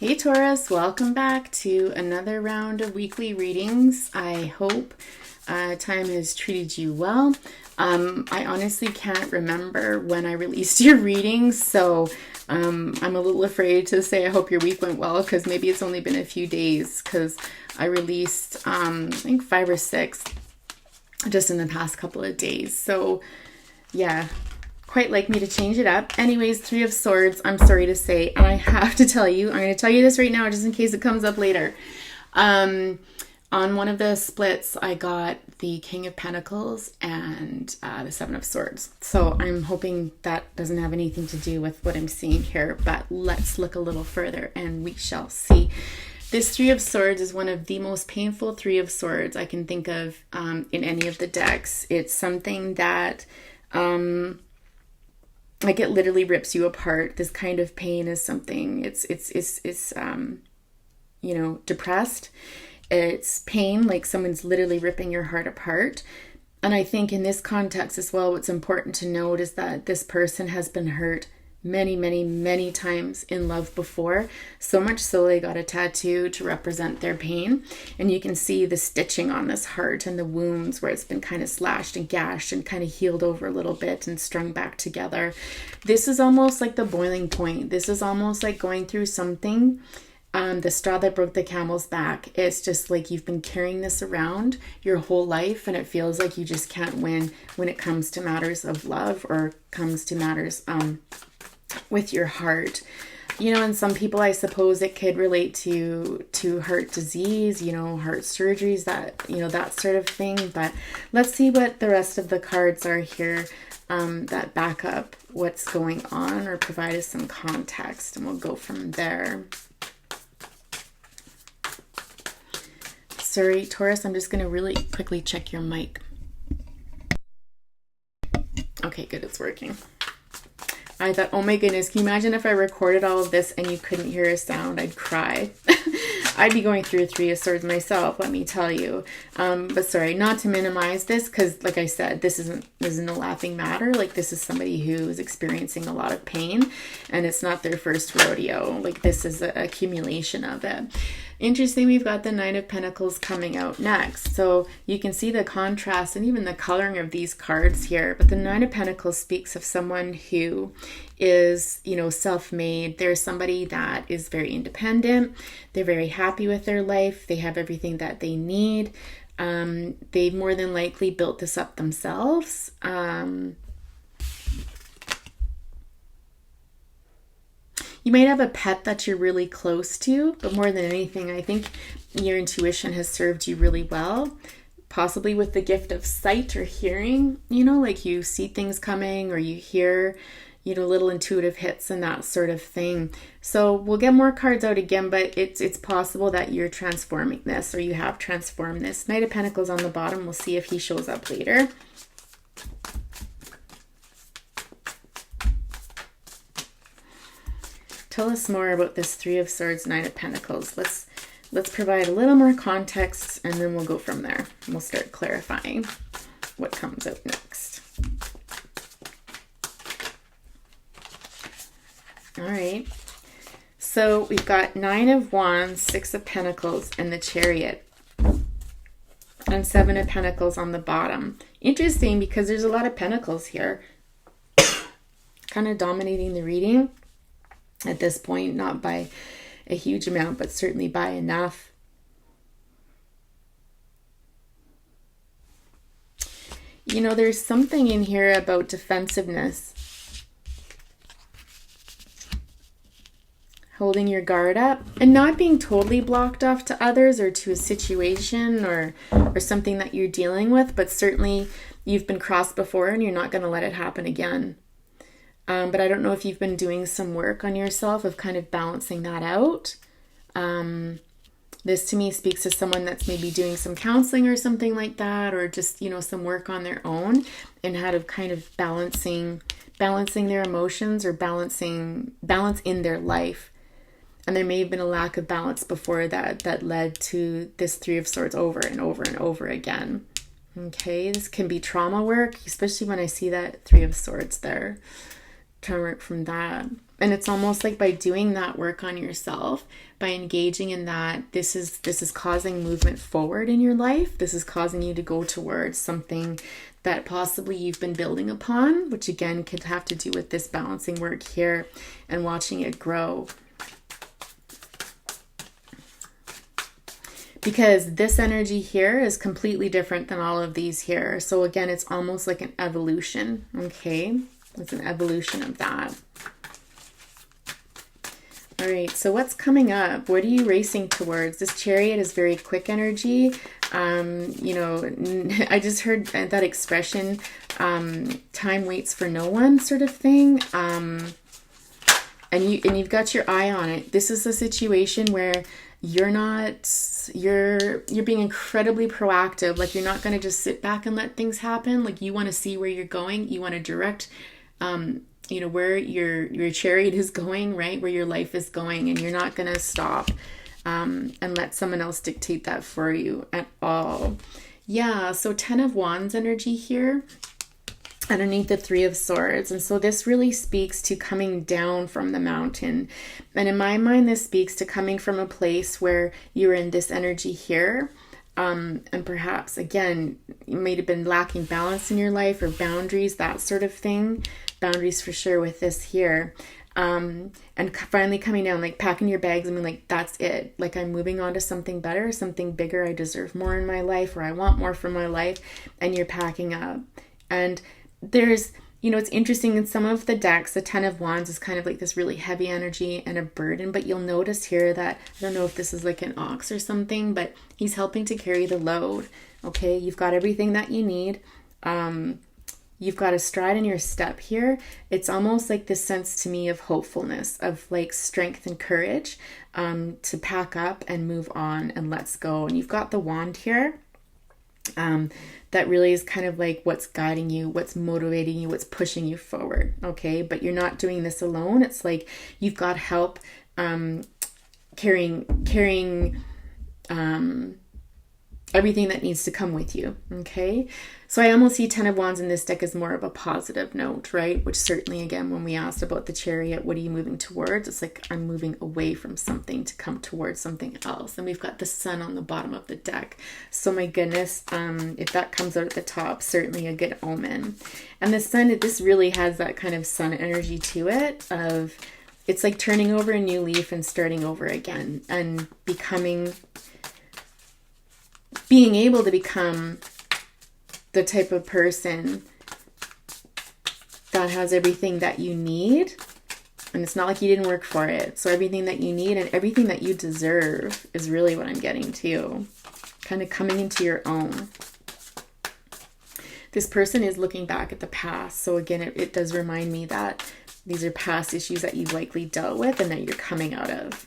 Hey Taurus, welcome back to another round of weekly readings. I hope time has treated you well. I honestly can't remember when I released your readings, so I'm a little afraid to say I hope your week went well because maybe it's only been a few days because I released I think 5 or 6 just in the past couple of days. So yeah, quite like me to change it up. Anyways, 3 of Swords, I'm sorry to say, and I have to tell you, I'm going to tell you this right now just in case it comes up later. On one of the splits, I got the King of Pentacles and the 7 of Swords. So I'm hoping that doesn't have anything to do with what I'm seeing here, but let's look a little further and we shall see. This 3 of Swords is one of the most painful 3 of Swords I can think of in any of the decks. It's something that like it literally rips you apart. This kind of pain is something, it's you know, depressed. It's pain, like someone's literally ripping your heart apart. And I think in this context as well, what's important to note is that this person has been hurt many, many, many times in love before. So much so they got a tattoo to represent their pain. And you can see the stitching on this heart and the wounds where it's been kind of slashed and gashed and kind of healed over a little bit and strung back together. This is almost like the boiling point. This is almost like going through something. The straw that broke the camel's back. It's just like you've been carrying this around your whole life and it feels like you just can't win when it comes to matters of love or comes to matters with your heart. You know, and some people, I suppose it could relate to heart disease, you know, heart surgeries, that, you know, that sort of thing. But let's see what the rest of the cards are here that back up what's going on or provide us some context, and we'll go from there. Sorry, Taurus, I'm just going to really quickly check your mic. Okay, good, it's working. I thought, oh my goodness, can you imagine if I recorded all of this and you couldn't hear a sound? I'd cry. I'd be going through a 3 of Swords myself, let me tell you. But sorry, not to minimize this, because like I said, this isn't a laughing matter. Like, this is somebody who is experiencing a lot of pain, and it's not their first rodeo. Like, this is an accumulation of it. Interesting, we've got the 9 of Pentacles coming out next. So you can see the contrast and even the coloring of these cards here. But the 9 of Pentacles speaks of someone who is, you know, self-made. They're somebody that is very independent. They're very happy with their life. They have everything that they need. They've more than likely built this up themselves. You might have a pet that you're really close to, but more than anything, I think your intuition has served you really well, possibly with the gift of sight or hearing, you know, like you see things coming or you hear, you know, little intuitive hits and that sort of thing. So we'll get more cards out again, but it's possible that you're transforming this or you have transformed this. Knight of Pentacles on the bottom. We'll see if he shows up later. Tell us more about this 3 of Swords, 9 of Pentacles. Let's provide a little more context and then we'll go from there. We'll start clarifying what comes out next. All right. So we've got 9 of Wands, 6 of Pentacles, and the Chariot. And 7 of Pentacles on the bottom. Interesting because there's a lot of Pentacles here. Kind of dominating the reading. At this point, not by a huge amount, but certainly by enough. You know, there's something in here about defensiveness. Holding your guard up and not being totally blocked off to others or to a situation or something that you're dealing with, but certainly you've been crossed before and you're not going to let it happen again. But I don't know if you've been doing some work on yourself of kind of balancing that out. This to me speaks to someone that's maybe doing some counseling or something like that, or just, you know, some work on their own and how to kind of balancing their emotions or balance in their life. And there may have been a lack of balance before that led to this 3 of Swords over and over and over again. Okay, this can be trauma work, especially when I see that 3 of Swords there. Trying to work from that. And it's almost like by doing that work on yourself, by engaging in that, this is causing movement forward in your life. This is causing you to go towards something that possibly you've been building upon, which again could have to do with this balancing work here and watching it grow. Because this energy here is completely different than all of these here. So again, it's almost like an evolution, okay? It's an evolution of that. All right, so what's coming up? What are you racing towards? This Chariot is very quick energy. You know, I just heard that expression, time waits for no one sort of thing. And you've got your eye on it. This is a situation where you're being incredibly proactive. Like, you're not going to just sit back and let things happen. Like, you want to see where you're going. You want to direct, you know, where your chariot is going, right? Where your life is going, and you're not going to stop and let someone else dictate that for you at all. Yeah, so 10 of Wands energy here underneath the 3 of Swords. And so this really speaks to coming down from the mountain. And in my mind, this speaks to coming from a place where you're in this energy here. And perhaps, again, you might have been lacking balance in your life or boundaries, that sort of thing. Boundaries for sure with this here. And finally coming down, like packing your bags and being like, that's it. Like, I'm moving on to something better, something bigger. I deserve more in my life, or I want more from my life. And you're packing up. And there's, you know, it's interesting in some of the decks, the 10 of Wands is kind of like this really heavy energy and a burden, but you'll notice here that, I don't know if this is like an ox or something, but he's helping to carry the load. Okay, you've got everything that you need. You've got a stride in your step here. It's almost like this sense to me of hopefulness, of like strength and courage, to pack up and move on and let's go. And you've got the wand here. That really is kind of like what's guiding you, what's motivating you, what's pushing you forward. Okay, but you're not doing this alone. It's like you've got help carrying everything that needs to come with you. Okay, so I almost see 10 of Wands in this deck as more of a positive note, right? Which certainly, again, when we asked about the Chariot, what are you moving towards? It's like, I'm moving away from something to come towards something else. And we've got the Sun on the bottom of the deck. So my goodness, if that comes out at the top, certainly a good omen. And the Sun, this really has that kind of Sun energy to it of, it's like turning over a new leaf and starting over again and being able to become the type of person that has everything that you need. And it's not like you didn't work for it. So everything that you need and everything that you deserve is really what I'm getting to. Kind of coming into your own. This person is looking back at the past. So again, it does remind me that these are past issues that you've likely dealt with and that you're coming out of.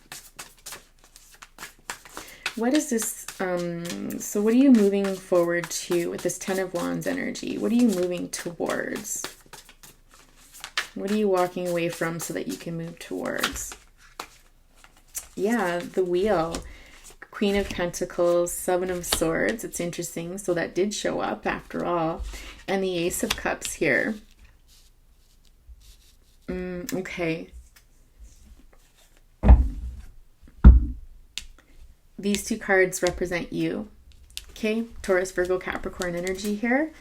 What is this? So what are you moving forward to with this 10 of Wands energy? What are you moving towards? What are you walking away from so that you can move towards? Yeah, the Wheel. Queen of Pentacles, 7 of Swords. It's interesting. So that did show up after all. And the Ace of Cups here. Okay. These 2 cards represent you. Okay, Taurus, Virgo, Capricorn energy here.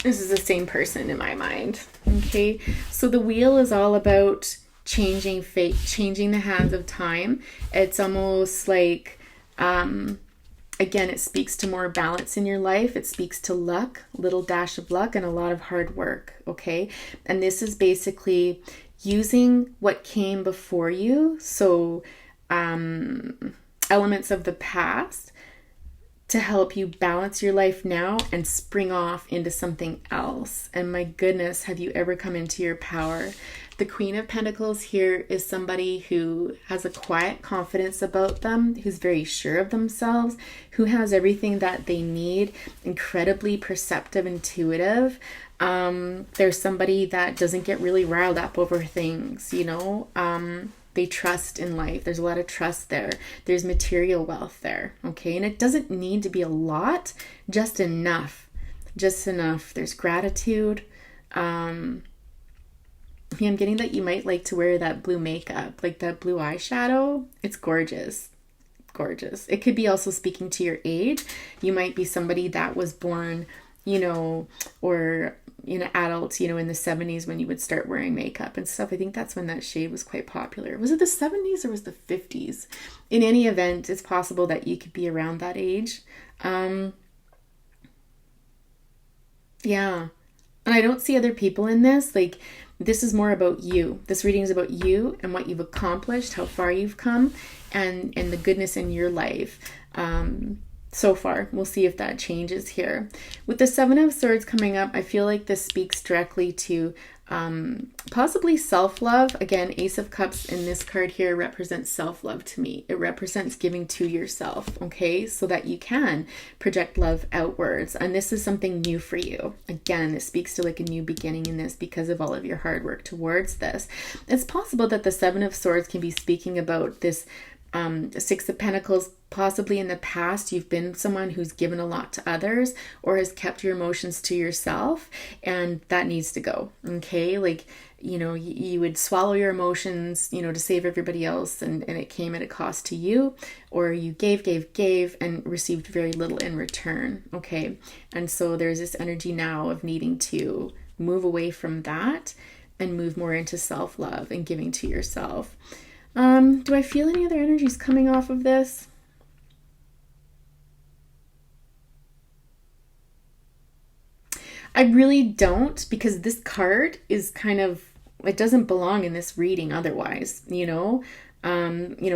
This is the same person in my mind. Okay, so the Wheel is all about changing fate, changing the hands of time. It's almost like, again, it speaks to more balance in your life. It speaks to luck, a little dash of luck, and a lot of hard work. Okay, and this is basically using what came before you. So elements of the past to help you balance your life now and spring off into something else. And my goodness, have you ever come into your power? The Queen of Pentacles here is somebody who has a quiet confidence about them, who's very sure of themselves, who has everything that they need, incredibly perceptive, intuitive. There's somebody that doesn't get really riled up over things, you know. They trust in life. There's a lot of trust there. There's material wealth there. Okay. And it doesn't need to be a lot, just enough. Just enough. There's gratitude. I'm getting that you might like to wear that blue makeup, like that blue eyeshadow. It's gorgeous. Gorgeous. It could be also speaking to your age. You might be somebody that was born, or adult, in the 70s when you would start wearing makeup and stuff. I think that's when that shade was quite popular. Was it the 70s or was it the 50s? In any event, it's possible that you could be around that age. Yeah. And I don't see other people in this. Like, this is more about you. This reading is about you and what you've accomplished, how far you've come, and the goodness in your life. So far, we'll see if that changes here. With the Seven of Swords coming up, I feel like this speaks directly to possibly self-love. Again, Ace of Cups in this card here represents self-love to me. It represents giving to yourself, okay? So that you can project love outwards. And this is something new for you. Again, it speaks to like a new beginning in this because of all of your hard work towards this. It's possible that the Seven of Swords can be speaking about this Six of Pentacles. Possibly in the past, you've been someone who's given a lot to others or has kept your emotions to yourself, and that needs to go, okay? Like, you would swallow your emotions, to save everybody else, and it came at a cost to you, or you gave, and received very little in return, okay? And so there's this energy now of needing to move away from that and move more into self-love and giving to yourself. Do I feel any other energies coming off of this? I really don't, because this card is it doesn't belong in this reading otherwise,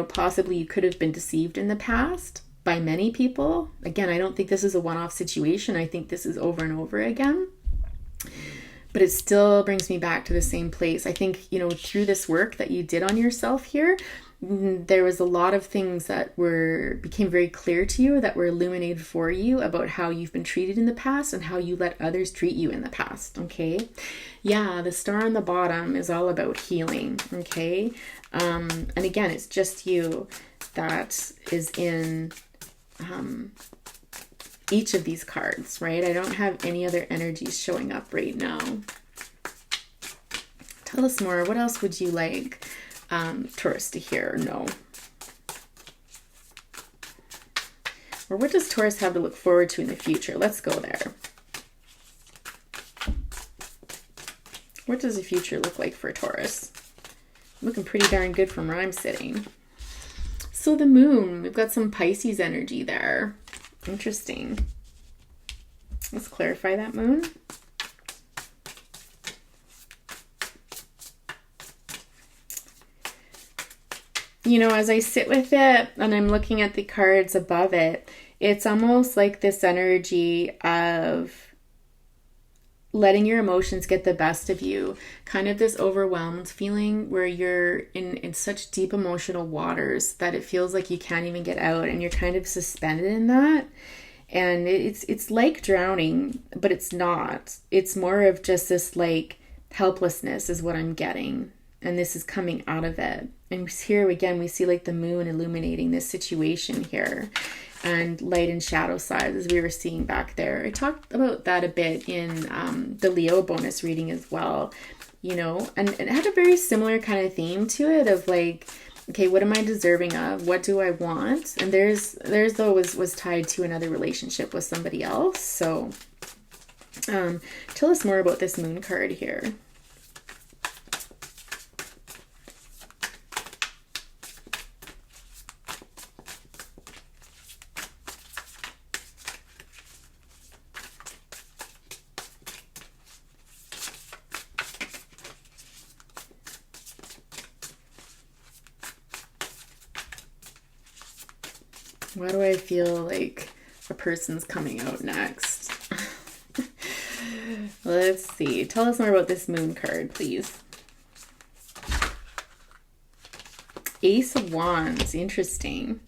possibly you could have been deceived in the past by many people. Again, I don't think this is a one-off situation. I think this is over and over again. But it still brings me back to the same place. I think, through this work that you did on yourself here, there was a lot of things that became very clear to you, that were illuminated for you about how you've been treated in the past and how you let others treat you in the past, okay? Yeah, the star on the bottom is all about healing, okay? And again, it's just you that is in each of these cards, right? I don't have any other energies showing up right now. Tell us more. What else would you like Taurus to hear or know? Or what does Taurus have to look forward to in the future? Let's go there. What does the future look like for Taurus? Looking pretty darn good from where I'm sitting. So the moon, we've got some Pisces energy there. Interesting. Let's clarify that moon. As I sit with it and I'm looking at the cards above it, it's almost like this energy of letting your emotions get the best of you. Kind of this overwhelmed feeling where you're in such deep emotional waters that it feels like you can't even get out, and you're kind of suspended in that. And it's like drowning, but it's not. It's more of just this like helplessness is what I'm getting. And this is coming out of it. And here again, we see like the moon illuminating this situation here, and light and shadow sides as we were seeing back there. I talked about that a bit in the Leo bonus reading as well, and it had a very similar kind of theme to it of like, okay, what am I deserving of? What do I want? And theirs though was tied to another relationship with somebody else. So tell us more about this moon card here. Why do I feel like a person's coming out next? Let's see. Tell us more about this moon card, please. Ace of Wands. Interesting.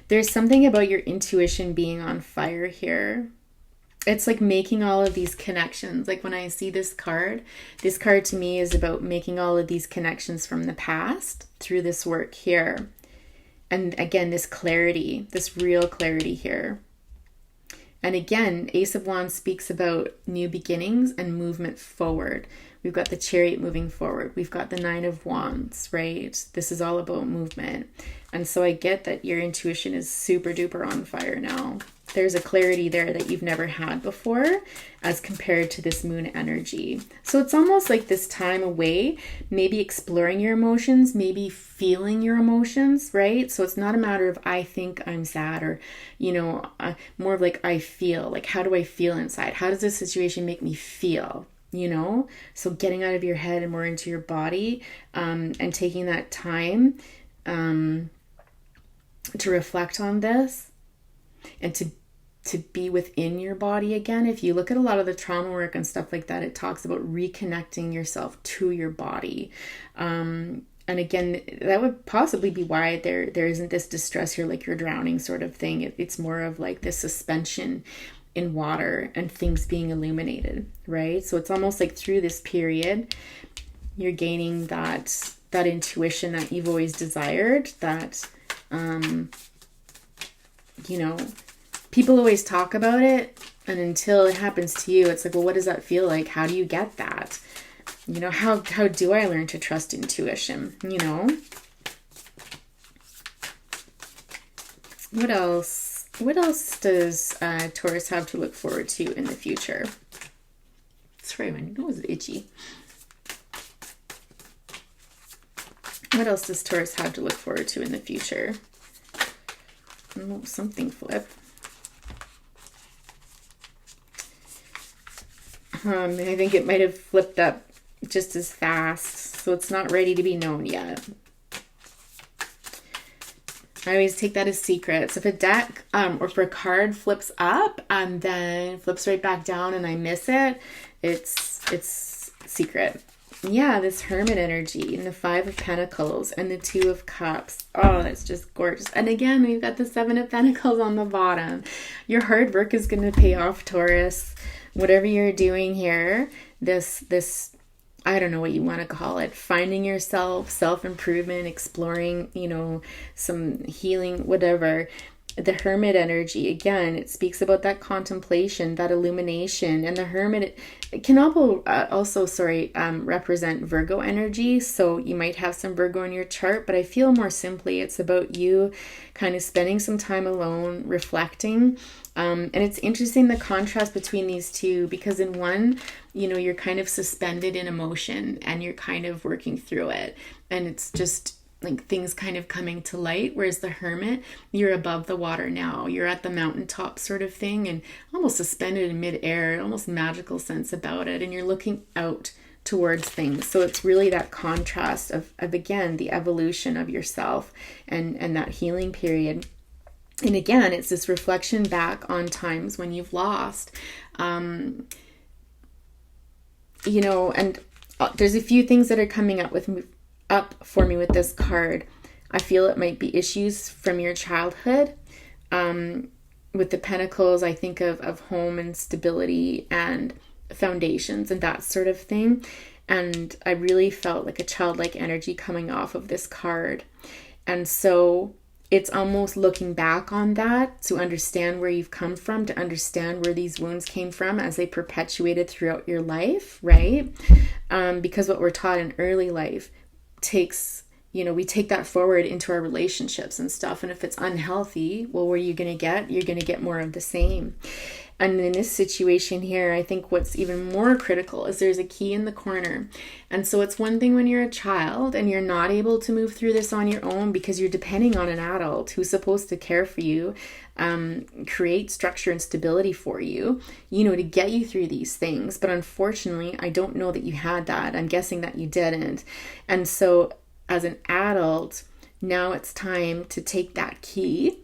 There's something about your intuition being on fire here. It's like making all of these connections. Like when I see this card to me is about making all of these connections from the past through this work here. And again, this clarity, this real clarity here. And again, Ace of Wands speaks about new beginnings and movement forward. We've got the Chariot moving forward. We've got the Nine of Wands, right? This is all about movement. And so I get that your intuition is super duper on fire now. There's a clarity there that you've never had before as compared to this moon energy. So it's almost like this time away, maybe exploring your emotions, maybe feeling your emotions, right? So it's not a matter of I think I'm sad or, more of like I feel. Like, how do I feel inside? How does this situation make me feel? So getting out of your head and more into your body, and taking that time to reflect on this and to be within your body again. If you look at a lot of the trauma work and stuff like that, it talks about reconnecting yourself to your body. And again, that would possibly be why there isn't this distress here, like you're drowning sort of thing. It's more of like this suspension in water and things being illuminated, right? So it's almost like through this period, you're gaining that intuition that you've always desired, that, people always talk about it, and until it happens to you, it's like, well, what does that feel like? How do you get that? How do I learn to trust intuition? What else? What else does Taurus have to look forward to in the future? Sorry, my nose is itchy. What else does Taurus have to look forward to in the future? Oh, something flip. I think it might have flipped up just as fast, so it's not ready to be known yet. I always take that as secret. So if a deck or if a card flips up and then flips right back down and I miss it, it's secret. Yeah, this Hermit energy and the Five of Pentacles and the Two of Cups. Oh, that's just gorgeous. And again, we've got the Seven of Pentacles on the bottom. Your hard work is going to pay off, Taurus. Whatever you're doing here, this I don't know what you want to call it, finding yourself, self-improvement, exploring, some healing, whatever. The Hermit energy, again, it speaks about that contemplation, that illumination. And the Hermit can also represent Virgo energy. So you might have some Virgo in your chart, but I feel more simply it's about you kind of spending some time alone, reflecting. And it's interesting the contrast between these two, because in one, you're kind of suspended in emotion and you're kind of working through it. And it's just like things kind of coming to light. Whereas the Hermit, you're above the water now. You're at the mountaintop sort of thing and almost suspended in midair, almost magical sense about it. And you're looking out towards things. So it's really that contrast of again, the evolution of yourself and that healing period. And again, it's this reflection back on times when you've lost, and there's a few things that are coming up for me with this card. I feel it might be issues from your childhood. With the Pentacles, I think of home and stability and foundations and that sort of thing. And I really felt like a childlike energy coming off of this card. And so it's almost looking back on that to understand where you've come from, to understand where these wounds came from as they perpetuated throughout your life, right? Because what we're taught in early life takes, we take that forward into our relationships and stuff. And if it's unhealthy, well, what are you going to get? You're going to get more of the same. And in this situation here, I think what's even more critical is there's a key in the corner. And so it's one thing when you're a child and you're not able to move through this on your own because you're depending on an adult who's supposed to care for you, create structure and stability for you, to get you through these things. But unfortunately, I don't know that you had that. I'm guessing that you didn't. And so as an adult, now it's time to take that key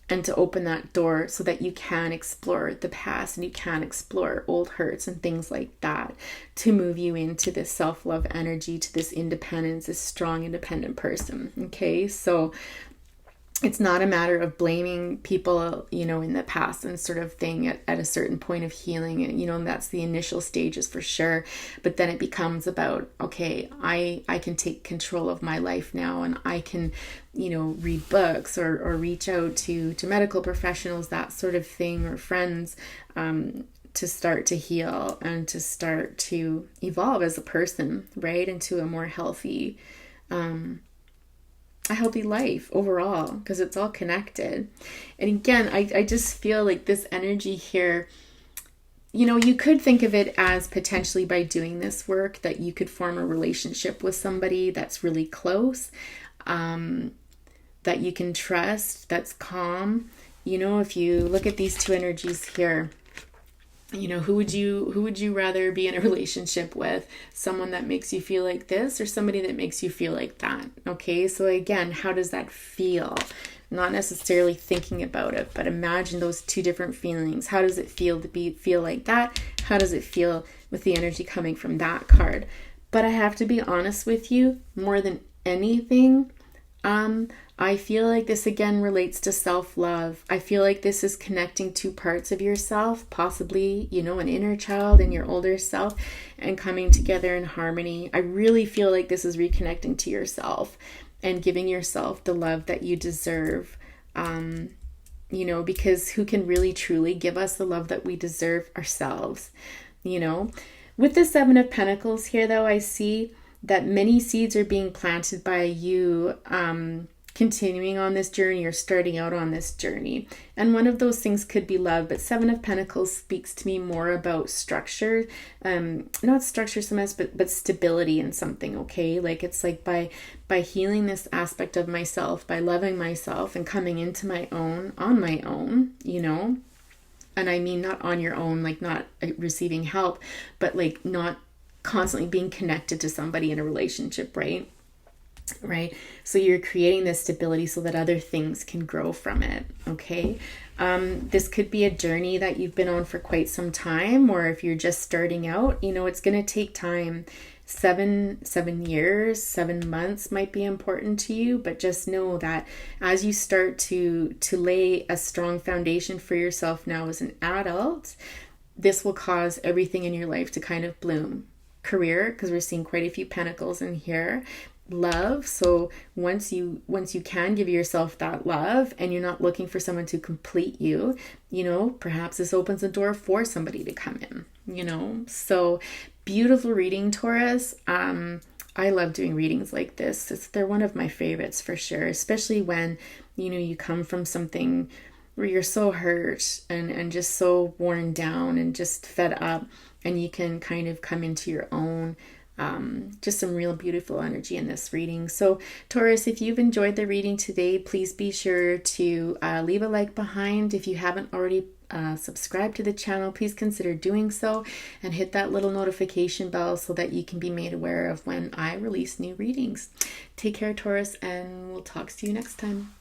and to open that door so that you can explore the past and you can explore old hurts and things like that to move you into this self-love energy, to this independence, this strong, independent person. Okay, so it's not a matter of blaming people, in the past and sort of thing at a certain point of healing. And that's the initial stages for sure. But then it becomes about, okay, I can take control of my life now, and I can, read books or reach out to medical professionals, that sort of thing, or friends, to start to heal and to start to evolve as a person, right? Into a more healthy, a healthy life overall, because it's all connected. And again, I just feel like this energy here, you could think of it as potentially by doing this work that you could form a relationship with somebody that's really close, that you can trust, that's calm. If you look at these two energies here, who would you rather be in a relationship with? Someone that makes you feel like this, or somebody that makes you feel like that? Okay, so again, how does that feel? Not necessarily thinking about it, but imagine those two different feelings. How does it feel to feel like that? How does it feel with the energy coming from that card? But I have to be honest with you, more than anything, I feel like this again relates to self-love. I feel like this is connecting two parts of yourself, possibly, an inner child and your older self, and coming together in harmony. I really feel like this is reconnecting to yourself and giving yourself the love that you deserve. Because who can really truly give us the love that we deserve? Ourselves. With the Seven of Pentacles here, though, I see that many seeds are being planted by you, continuing on this journey or starting out on this journey. And one of those things could be love, but Seven of Pentacles speaks to me more about structure, not structure so much, but stability in something, okay? Like it's like by healing this aspect of myself, by loving myself and coming into my own, on my own, and I mean not on your own, like not receiving help, but like not constantly being connected to somebody in a relationship, right? So you're creating this stability so that other things can grow from it. Okay. This could be a journey that you've been on for quite some time, or if you're just starting out, it's going to take time. 7 years, 7 months might be important to you, but just know that as you start to lay a strong foundation for yourself now as an adult, this will cause everything in your life to kind of bloom. Career, because we're seeing quite a few pentacles in here. Love, so once you can give yourself that love and you're not looking for someone to complete you, perhaps this opens the door for somebody to come in, so beautiful reading, Taurus. I love doing readings like this. They're one of my favorites for sure, especially when you come from something where you're so hurt and just so worn down and just fed up, and you can kind of come into your own. Just some real beautiful energy in this reading. So Taurus, if you've enjoyed the reading today, please be sure to leave a like behind. If you haven't already subscribed to the channel, please consider doing so, and hit that little notification bell so that you can be made aware of when I release new readings. Take care, Taurus, and we'll talk to you next time.